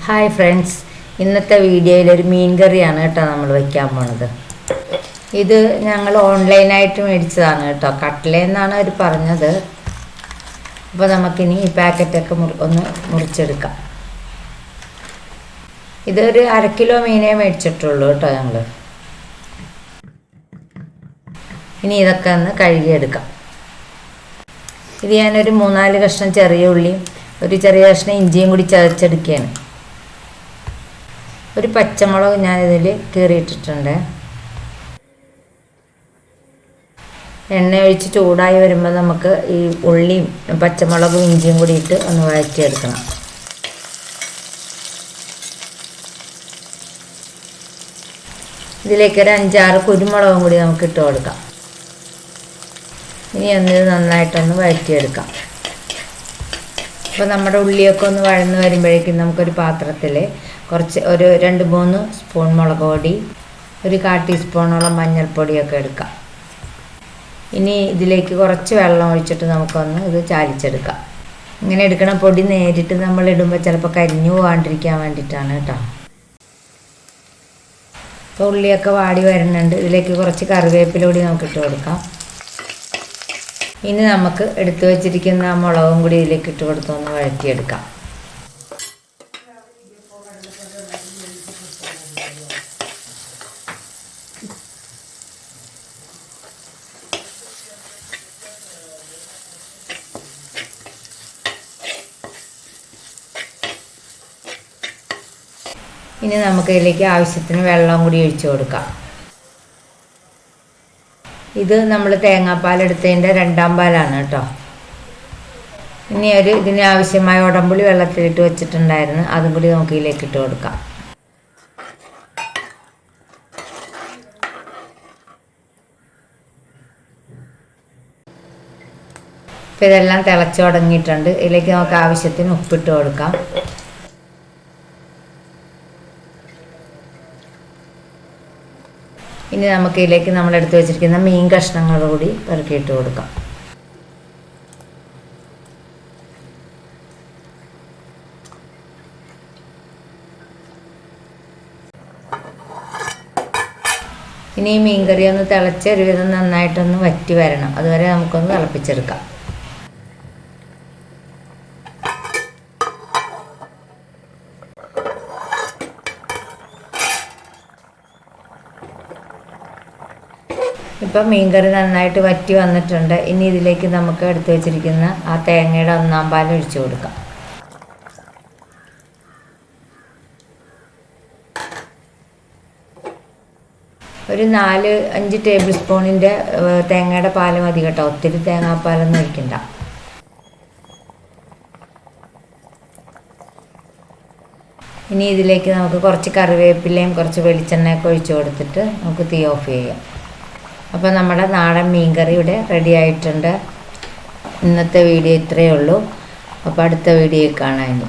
Hi friends, ഇന്നത്തെ വീഡിയോയിൽ ഒരു മീൻ കറിയാണ് കേട്ടോ നമ്മൾ വയ്ക്കാൻ പോണത്. ഇത് ഞങ്ങൾ ഓൺലൈനായിട്ട് മേടിച്ചതാണ് കേട്ടോ. കട്ട്ലെന്നാണ് അവർ പറഞ്ഞത്. അപ്പോൾ നമുക്കിനി ഈ പാക്കറ്റൊക്കെ ഒന്ന് മുറിച്ചെടുക്കാം. ഇതൊരു 1/2 കിലോ മീനേ മേടിച്ചിട്ടുള്ളൂ കേട്ടോ ഞങ്ങൾ. ഇനി ഇതൊക്കെ ഒന്ന് കഴുകിയെടുക്കാം. ഇത് ഞാനൊരു 3-4 കഷ്ണം ചെറിയ ഉള്ളിയും ഒരു ചെറിയ കഷ്ണം ഇഞ്ചിയും കൂടി ചതച്ചെടുക്കുകയാണ്. ഒരു പച്ചമുളക് ഞാനിതിൽ കീറിയിട്ടിട്ടുണ്ട്. എണ്ണ ഒഴിച്ച് ചൂടായി വരുമ്പോൾ നമുക്ക് ഈ ഉള്ളിയും പച്ചമുളകും ഇഞ്ചിയും കൂടി ഇട്ട് ഒന്ന് വഴറ്റിയെടുക്കണം. ഇതിലേക്ക് ഒരു 5-6 കുരുമുളകും കൂടി നമുക്ക് ഇട്ട് കൊടുക്കാം. ഇനി ഒന്ന് നന്നായിട്ടൊന്ന് വഴറ്റിയെടുക്കാം. അപ്പോൾ നമ്മുടെ ഉള്ളിയൊക്കെ ഒന്ന് വഴന്ന് വരുമ്പോഴേക്കും നമുക്കൊരു പാത്രത്തിൽ കുറച്ച് ഒരു 2-3 സ്പൂൺ മുളക് പൊടി, ഒരു 1/4 ടീസ്പൂണോളം മഞ്ഞൾപ്പൊടിയൊക്കെ എടുക്കാം. ഇനി ഇതിലേക്ക് കുറച്ച് വെള്ളം ഒഴിച്ചിട്ട് നമുക്കൊന്ന് ഇത് ചാലിച്ചെടുക്കാം. ഇങ്ങനെ എടുക്കണ പൊടി നേരിട്ട് നമ്മൾ ഇടുമ്പോൾ ചിലപ്പോൾ കരിഞ്ഞു പോകാണ്ടിരിക്കാൻ വേണ്ടിയിട്ടാണ് കേട്ടോ. അപ്പോൾ ഉള്ളിയൊക്കെ വാടി വരുന്നുണ്ട്. ഇതിലേക്ക് കുറച്ച് കറിവേപ്പില കൂടി നമുക്ക് ഇട്ട് കൊടുക്കാം. ഇനി നമുക്ക് എടുത്തു വച്ചിരിക്കുന്ന മുളകും കൂടി ഇതിലേക്ക് ഇട്ട് കൊടുത്തൊന്ന് വഴറ്റിയെടുക്കാം. ഇനി നമുക്ക് ഇതിലേക്ക് ആവശ്യത്തിന് വെള്ളം കൂടി ഒഴിച്ചു കൊടുക്കാം. ഇത് നമ്മൾ തേങ്ങാപ്പാലെടുത്തതിൻ്റെ 2ാം പാലാണ് കേട്ടോ. ഇനി ഇതിന് ആവശ്യമായ ഉടമ്പുളി വെള്ളത്തിലിട്ട് വെച്ചിട്ടുണ്ടായിരുന്നു, അതും കൂടി നമുക്ക് ഇതിലേക്ക് ഇട്ട് കൊടുക്കാം. ഇപ്പം ഇതെല്ലാം തിളച്ച് തുടങ്ങിയിട്ടുണ്ട്. ഇതിലേക്ക് നമുക്ക് ആവശ്യത്തിന് ഉപ്പിട്ട് കൊടുക്കാം. ഇനി നമുക്ക് ഇതിലേക്ക് നമ്മൾ എടുത്ത് വെച്ചിരിക്കുന്ന മീൻ കഷ്ണങ്ങൾ കൂടി പെറുക്കിയിട്ട് കൊടുക്കാം. ഇനി ഈ മീൻ കറി ഒന്ന് തിളച്ച് ഒരുവിധം നന്നായിട്ടൊന്ന് വറ്റി വരണം. അതുവരെ നമുക്കൊന്ന് തിളപ്പിച്ചെടുക്കാം. ഇപ്പം മീൻകറി നന്നായിട്ട് വറ്റി വന്നിട്ടുണ്ട്. ഇനി ഇതിലേക്ക് നമുക്ക് എടുത്തു വെച്ചിരിക്കുന്ന ആ തേങ്ങയുടെ 1ാം പാൽ ഒഴിച്ചു കൊടുക്കാം. ഒരു 4-5 ടേബിൾ സ്പൂണിൻ്റെ തേങ്ങയുടെ പാൽ മതി കേട്ടോ. ഒത്തിരി തേങ്ങാപ്പാലൊന്നും ഒഴിക്കണ്ട. ഇനി ഇതിലേക്ക് നമുക്ക് കുറച്ച് കറിവേപ്പിലയും കുറച്ച് വെളിച്ചെണ്ണയൊക്കെ ഒഴിച്ചു കൊടുത്തിട്ട് നമുക്ക് തീ ഓഫ് ചെയ്യാം. അപ്പോൾ നമ്മുടെ നാടൻ മീൻ കറി ഇവിടെ റെഡി ആയിട്ടുണ്ട്. ഇന്നത്തെ വീഡിയോ ഇത്രയേ ഉള്ളൂ. അപ്പോൾ അടുത്ത വീഡിയോയിൽ കാണാം.